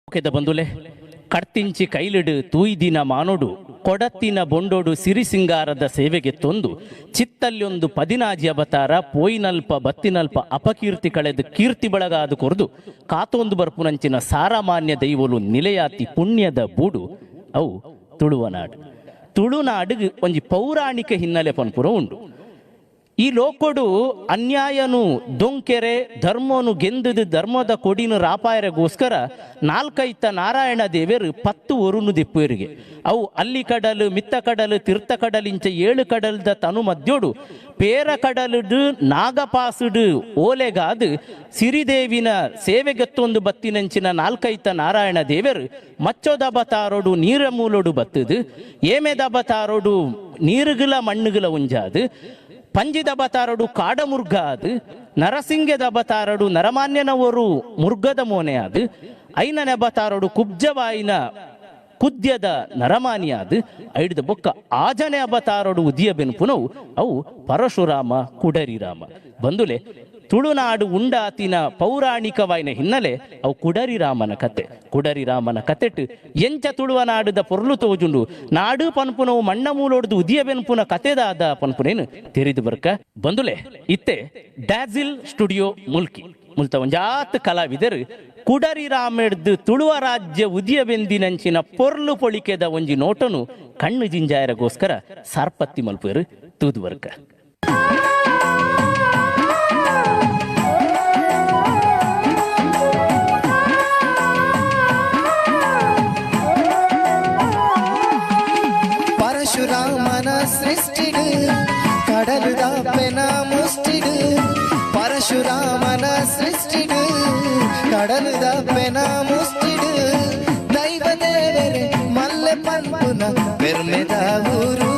ಕೆದ ಬಂದುಲೆ ಕಡ್ತಿಂಚಿ ಕೈಲಿಡು ತೂಯ್ದಿನ ಮಾನೋಡು ಕೊಡತ್ತಿನ ಬೊಂಡೋಡು ಸಿರಿಸಿಂಗಾರದ ಸೇವೆಗೆ ತೊಂದು ಚಿತ್ತಲ್ಲೊಂದು ಪದಿನಾಜಿ ಅವತಾರ ಪೋಯಿನಲ್ಪ ಬತ್ತಿನಲ್ಪ ಅಪಕೀರ್ತಿ ಕಳೆದು ಕೀರ್ತಿ ಬಳಗಾದು ಕೊರ್ದು ಕಾತೊಂದು ಬರ್ಪುನಂಚಿನ ಸಾರಮಾನ್ಯ ದೈವಲು ನಿಲೆಯಾತಿ ಪುಣ್ಯದ ಬೂಡು ಅವು ತುಳುವನಾಡು. ತುಳುನಾಡಿಗೆ ಒಂಜಿ ಪೌರಾಣಿಕ ಹಿನ್ನೆಲೆ ಪನ್ಪುರ ಉಂಡು. ಈ ಲೋಕೊಡು ಅನ್ಯಾಯನು ದೊಂಕೆರೆ ಧರ್ಮನು ಗೆಂದದು ಧರ್ಮದ ಕೊಡಿನ ರಾಪಾಯರಗೋಸ್ಕರ ನಾಲ್ಕೈತ ನಾರಾಯಣ ದೇವರು 10 ಒರುನು ದಿಪ್ಪುವರಿಗೆ ಅವು ಅಲ್ಲಿ ಕಡಲು ಮಿತ್ತ ಕಡಲು ತೀರ್ಥ ಕಡಲಿಂಚ 7 ಕಡಲ್ದ ತನು ಮಧ್ಯೋಡು ಪೇರ ಕಡಲುಡು ನಾಗಪಾಸುಡು ಓಲೆಗಾದು ಸಿರಿದೇವಿನ ಸೇವೆಗೆತ್ತೊಂದು ಬತ್ತಿನಂಚಿನ ನಾಲ್ಕೈತ ನಾರಾಯಣ ದೇವರು ಮಚ್ಚೋದ ಬತಾರೋಡು ನೀರ ಮೂಲೋಡು ಬತ್ತದು ಏಮೆದ ಬತಾರೋಡು ನೀರುಗಳ ಮಣ್ಣುಗಳ ಉಂಜಾದು ಪಂಜಿದ ಬತಾರಡು ಕಾಡ ಮುರ್ಗ ಅದು ನರಸಿಂಗದ ಬತಾರಡು ನರಮಾನ್ಯನವರು ಮುರ್ಗದ ಮೋನೆ ಅದು ಐನನೆ ಬತಾರಡು ಕುಬ್ಜವಾಯಿನ ಕುದ್ಯದ ನರಮಾನಿಯಾದು ಐಡಿದ ಬೊಕ್ಕ ಆಜನೆ ಅವತಾರಡು ಉದಿಯ ಬೆನ್ಪುನವು ಅವು ಪರಶುರಾಮ ಕುಡರಿರಾಮ ಬಂದುಲೆ ತುಳುನಾಡು ಉಂಡಾತಿನ ಪೌರಾಣಿಕವಾಯಿನ ಹಿನ್ನೆಲೆ ಅವು ಕುಡರಿರಾಮನ ಕತೆ. ಕುಡರಿರಾಮನ ಕತೆಟ್ ಎಂಚ ತುಳುವನಾಡುದ ಪೊರ್ಲು ತೋಜುಂಡು ನಾಡು ಪನ್ಪುನವು ಮಣ್ಣ ಮೂಲೋಡ್ದು ಉದಿಯ ಬೆನ್ಪುನ ಕತೆದಾದ ಪನ್ಪುನೇನು ತೆರಿದು ಬರ್ಕ ಬಂದುಲೆ ಇತ್ತೆ ಡ್ಯಾಜಿಲ್ ಸ್ಟುಡಿಯೋ ಮುಲ್ಕಿ ಮುಲ್ತ ಒಂಜಾತ್ ಕಲಾವಿದರು ಕುಡರಿರಾಮೆಡ್ದು ತುಳುವ ರಾಜ್ಯ ಉದಿಯ ಬೆಂದಿನಂಚಿನ ಪೊರ್ಲು ಪೊಳಿಕೆದ ಒಂಜಿ ನೋಟನು ಕಣ್ಣು ಜಿಂಜಾಯರಗೋಸ್ಕರ ಸಾರ್ಪತ್ತಿ ಮಲ್ಪರು ತೂದು ಬರ್ಕ. ಪರಶುರಾಮನ ಸೃಷ್ಟಿಡು ಕಡಲುದ ಪೆನ ಮುಷ್ಟಿಡು ಪರಶುರಾಮನ ಸೃಷ್ಟಿಡು ಕಡಲುದ ಪೆನ ಮುಷ್ಟಿಡು ದೈವ ದೇವರೇ ಮಲ್ಲೆ ಪನ್ಪುನ ಬೆರ್ಮೆದ ಊರು